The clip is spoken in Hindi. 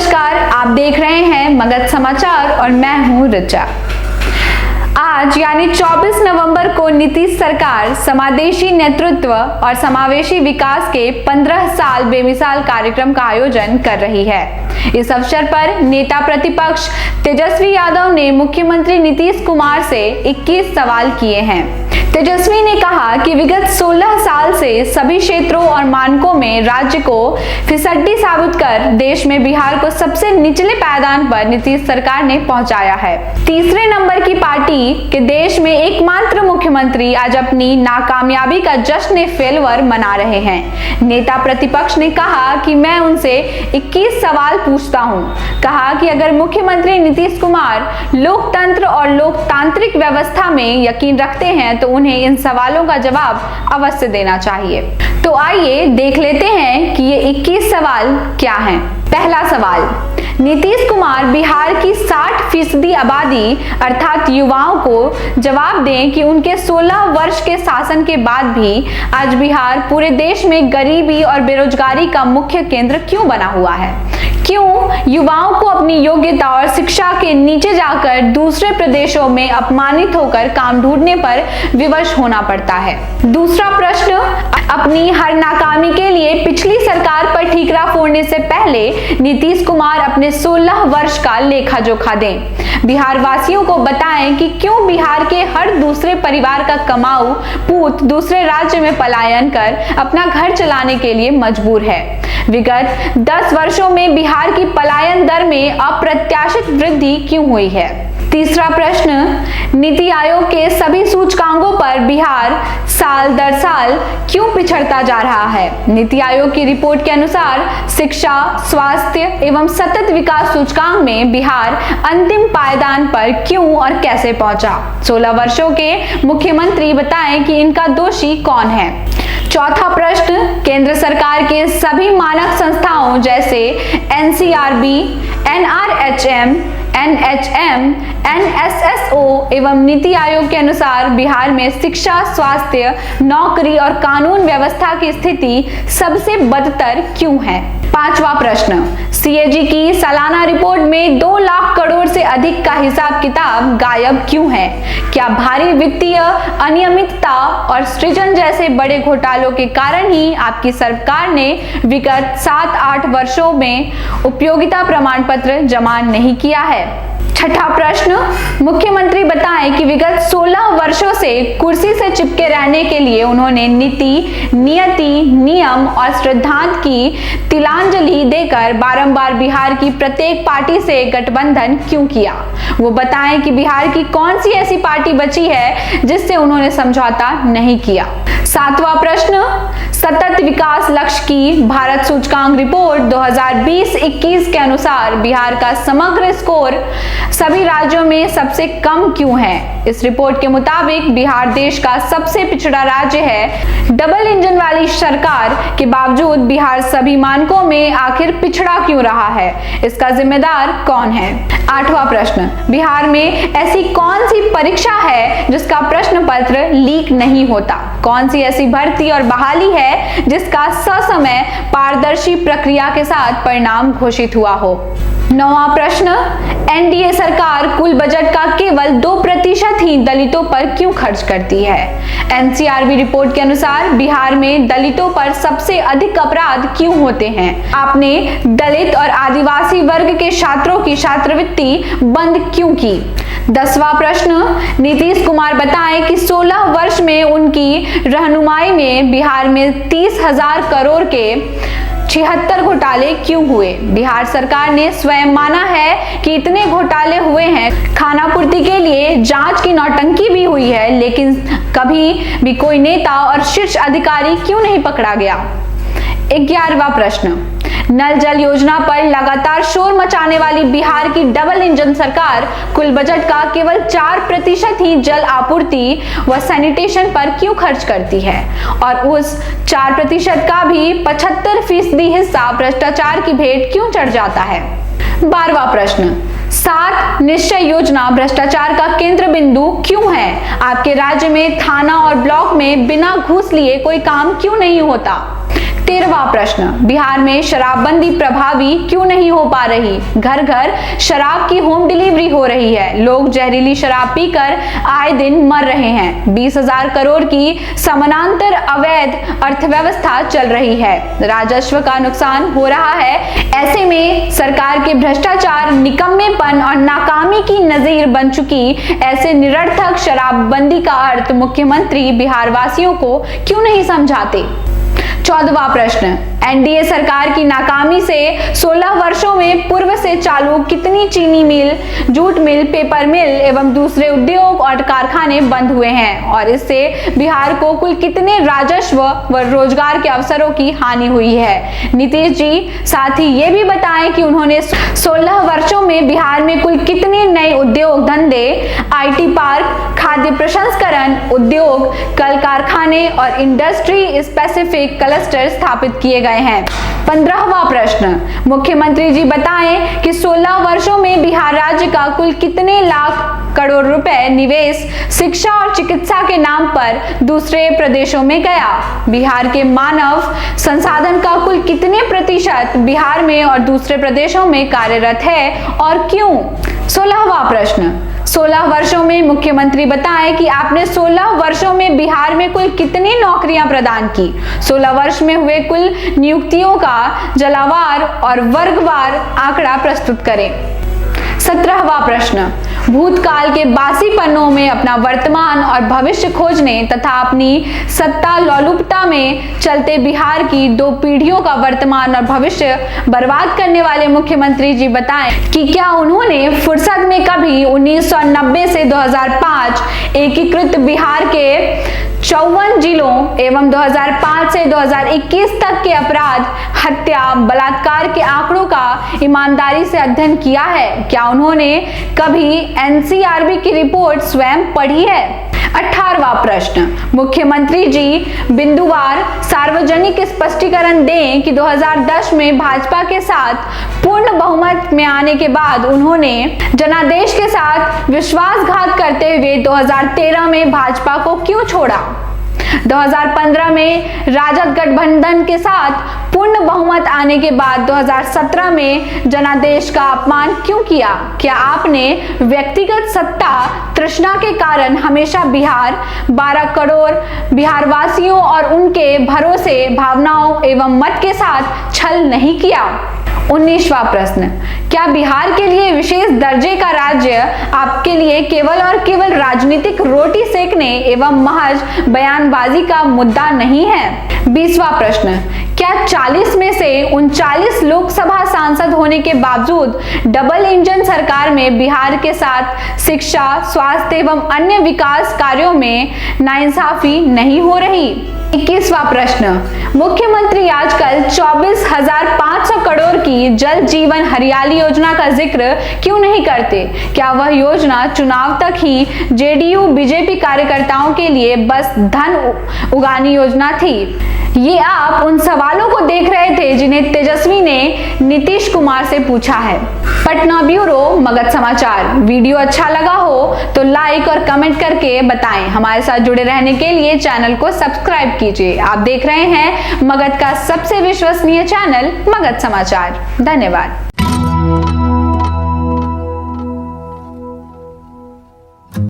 नमस्कार, आप देख रहे हैं मगध समाचार और मैं हूं ऋचा। आज यानी 24 नवंबर को नीतीश सरकार समावेशी नेतृत्व और समावेशी विकास के 15 साल बेमिसाल कार्यक्रम का आयोजन कर रही है। इस अवसर पर नेता प्रतिपक्ष तेजस्वी यादव ने मुख्यमंत्री नीतीश कुमार से 21 सवाल किए हैं। तेजस्वी ने कहा कि विगत 16 साल से सभी क्षेत्रों और मानकों में राज्य को फिसड्डी साबित कर देश में बिहार को सबसे निचले पायदान पर नीतीश सरकार ने पहुंचाया है। तीसरे नंबर की पार्टी के देश में एकमात्र मुख्यमंत्री आज अपनी नाकामयाबी का जश्न फेलवर मना रहे हैं। नेता प्रतिपक्ष ने कहा कि मैं उनसे 21 सवाल पूछता हूं। कहा कि अगर मुख्यमंत्री नीतीश कुमार लोकतंत्र और लोकतांत्रिक व्यवस्था में यकीन रखते हैं तो उन्हें इन सवालों का जवाब अवश्य देना चाहिए। तो आइए देख लेते हैं कि ये 21 सवाल क्या हैं। पहला सवाल, नीतीश कुमार बिहार की 60% आबादी अर्थात युवाओं को जवाब दें कि उनके 16 वर्ष के शासन के बाद भी आज बिहार पूरे देश में गरीबी और बेरोजगारी का मुख्य केंद्र क्यों बना हुआ है। क्यों युवाओं को अपनी योग्यता और शिक्षा के नीचे जाकर दूसरे प्रदेशों में अपमानित होकर काम ढूंढने पर विवश होना पड़ता है। दूसरा प्रश्न, अपनी हर नाकामी के लिए पिछली सरकार पर ठीकरा फोड़ने से पहले नीतीश कुमार अपने 16 वर्ष का लेखा जोखा दें। बिहार वासियों को बताएं कि क्यों बिहार के हर दूसरे परिवार का कमाऊ पूत दूसरे राज्य में पलायन कर अपना घर चलाने के लिए मजबूर है। विगत 10 वर्षों में बिहार की पलायन दर में अप्रत्याशित वृद्धि क्यों हुई है। तीसरा प्रश्न, नीति आयोग के सभी सूचकांकों पर बिहार साल दर साल क्यों पिछड़ता जा रहा है। नीति आयोग की रिपोर्ट के अनुसार शिक्षा, स्वास्थ्य एवं सतत विकास सूचकांक में बिहार अंतिम पायदान पर क्यों और कैसे पहुंचा। 16 वर्षों के मुख्यमंत्री बताएं कि इनका दोषी कौन है। चौथा प्रश्न, केंद्र सरकार के सभी मानक संस्थाओं जैसे NCRB, NRHM, NHM, NSSO एवं नीति आयोग के अनुसार बिहार में शिक्षा, स्वास्थ्य, नौकरी और कानून व्यवस्था की स्थिति सबसे बदतर क्यों है। पांचवा प्रश्न, CAG की सालाना रिपोर्ट में 2 लाख करोड़ से अधिक का हिसाब किताब गायब क्यों है। क्या भारी वित्तीय अनियमितता और सृजन जैसे बड़े घोटालों के कारण ही आपकी सरकार ने विगत 7-8 वर्षों में उपयोगिता प्रमाण पत्र जमा नहीं किया है। छठा प्रश्न, मुख्यमंत्री बताएं कि विगत 16 वर्षों से कुर्सी से चिपके रहने के लिए उन्होंने नीति, नियति, नियम और सिद्धांत की तिलांजलि देकर बारंबार बिहार की प्रत्येक पार्टी से गठबंधन क्यों किया। वो बताएं कि बिहार की कौन सी ऐसी पार्टी बची है जिससे उन्होंने समझौता नहीं किया। सातवां प्रश्न, सतत विकास लक्ष्य की भारत सूचकांक रिपोर्ट 2020-21 के अनुसार बिहार का समग्र स्कोर सभी राज्यों में सबसे कम क्यों है। इस रिपोर्ट के मुताबिक बिहार देश का सबसे पिछड़ा राज्य है। डबल इंजन वाली सरकार के बावजूद बिहार सभी मानकों में आखिर पिछड़ा क्यों रहा है, इसका जिम्मेदार कौन है। आठवां प्रश्न, बिहार में ऐसी कौन सी परीक्षा है जिसका प्रश्न पत्र लीक नहीं होता। कौन सी ऐसी भर्ती और बहाली है जिसका ससमय पारदर्शी प्रक्रिया के साथ परिणाम घोषित हुआ हो। नौवां प्रश्न, NDA सरकार कुल बजट का केवल 2% ही दलितों पर क्यों खर्च करती है। NCRB रिपोर्ट के अनुसार बिहार में दलितों पर सबसे अधिक अपराध क्यों होते हैं। आपने दलित और आदिवासी वर्ग के छात्रों की छात्रवृत्ति बंद क्यों की। 10वां प्रश्न, नीतीश कुमार बताएं कि 16 वर्ष में उनकी रहनुमाई में बिहार में 30,000 करोड़ के 76 घोटाले क्यों हुए। बिहार सरकार ने स्वयं माना है कि इतने घोटाले हुए हैं। खानापूर्ति के लिए जांच की नौटंकी भी हुई है, लेकिन कभी भी कोई नेता और शीर्ष अधिकारी क्यों नहीं पकड़ा गया। 11वां प्रश्न, नल जल योजना पर लगातार शोर मचाने वाली बिहार की डबल इंजन सरकार कुल बजट का केवल 4% ही जल आपूर्ति व सैनिटेशन पर क्यों खर्च करती है और उस 4% का भी 75% हिस्सा भ्रष्टाचार की भेंट क्यों चढ़ जाता है। 12वां प्रश्न, 7 निश्चय योजना भ्रष्टाचार का केंद्र बिंदु क्यों है। आपके राज्य में थाना और ब्लॉक में बिना घूस लिए कोई काम क्यों नहीं होता। 13वां प्रश्न, बिहार में शराबबंदी प्रभावी क्यों नहीं हो पा रही? घर घर शराब की होम डिलीवरी हो रही है, लोग जहरीली शराब पीकर आए दिन मर रहे हैं, 20,000 करोड़ की समानांतर अवैध अर्थव्यवस्था चल रही है, राजस्व का नुकसान हो रहा है। ऐसे में सरकार के भ्रष्टाचार, निकम्मेपन और नाकामी की नजीर बन चुकी ऐसे निरर्थक शराबबंदी का अर्थ मुख्यमंत्री बिहार वासियों को क्यों नहीं समझाते? 14वां प्रश्न, एनडीए सरकार की नाकामी से 16 वर्षों में पूर्व से चालू कितनी चीनी मिल, जूट मिल, पेपर मिल एवं दूसरे उद्योग और कारखाने बंद हुए हैं और इससे बिहार को कुल कितने राजस्व व रोजगार के अवसरों की हानि हुई है? नीतीश जी साथ ही ये भी बताएं कि उन्होंने 16 वर्षों में बिहार में कुल कितने नए उद्योग धंधे, आईटी पार्क, खाद्य प्रसंस्करण उद्योग, कल कारखाने और इंडस्ट्री स्पेसिफिक क्लस्टर स्थापित किए गए हैं। 15वां प्रश्न, मुख्यमंत्री जी बताएं कि 16 वर्षों में बिहार राज्य का कुल कितने लाख करोड़ रुपए निवेश शिक्षा और चिकित्सा के नाम पर दूसरे प्रदेशों में गया? बिहार के मानव संसाधन का कुल कितने प्रतिशत बिहार में और दूसरे प्रदेशों में कार्यरत है और क्यों? 16वां प्रश्न, 16 वर्षों में मुख्यमंत्री बताएं कि आपने 16 वर्षों में बिहार में कुल कितनी नौकरियां प्रदान की? 16 वर्ष में हुए कुल नियुक्तियों का जलावार और वर्गवार आंकड़ा प्रस्तुत करें। 17वां प्रश्न, भूतकाल के बासी पन्नों में अपना वर्तमान और भविष्य खोजने तथा अपनी सत्ता लोलुपता में चलते बिहार की 2 पीढ़ियों का वर्तमान और भविष्य बर्बाद करने वाले मुख्यमंत्री जी बताएं कि क्या उन्होंने फुर्सत में कभी 1990 से 2005 एकीकृत बिहार के 54 जिलों एवं 2005 से 2021 तक के अपराध, हत्या, बलात्कार के आंकड़ों का ईमानदारी से अध्ययन किया है? क्या उन्होंने कभी एनसीआरबी की रिपोर्ट स्वयं पढ़ी है? 18वां प्रश्न, मुख्यमंत्री जी बिंदुवार सार्वजनिक स्पष्टीकरण दें कि 2010 में भाजपा के साथ पूर्ण बहुमत में आने के बाद उन्होंने जनादेश के साथ विश्वासघात करते हुए 2013 में भाजपा को क्यों छोड़ा? 2015 में राजद गठबंधन के साथ पूर्ण बहुमत आने के बाद 2017 में जनादेश का अपमान क्यों किया? क्या आपने व्यक्तिगत सत्ता तृष्णा के कारण हमेशा बिहार 12 करोड़ बिहार वासियों और उनके भरोसे, भावनाओं एवं मत के साथ छल नहीं किया? 19वां प्रश्न, क्या बिहार के लिए विशेष दर्जे का राज्य आपके लिए केवल और केवल राजनीतिक रोटी सेकने एवं महज बयानबाजी का मुद्दा नहीं है? 20वां प्रश्न, क्या 40 में से 39 लोकसभा सांसद होने के बावजूद डबल इंजन सरकार में बिहार के साथ शिक्षा, स्वास्थ्य एवं अन्य विकास कार्यों में नाइंसाफी नहीं हो रही? 21वां प्रश्न, मुख्यमंत्री आजकल 24,500 करोड़ की जल जीवन हरियाली योजना का जिक्र क्यों नहीं करते? क्या वह योजना चुनाव तक ही जेडीयू बीजेपी कार्यकर्ताओं के लिए बस धन उगानी योजना थी? ये आप उन सवालों को देख रहे थे जिन्हें तेजस्वी ने नीतीश कुमार से पूछा है। पटना ब्यूरो मगध समाचार। वीडियो अच्छा लगा हो तो लाइक और कमेंट करके बताएं। हमारे साथ जुड़े रहने के लिए चैनल को सब्सक्राइब कीजिए। आप देख रहे हैं मगध का सबसे विश्वसनीय चैनल मगध समाचार। धन्यवाद।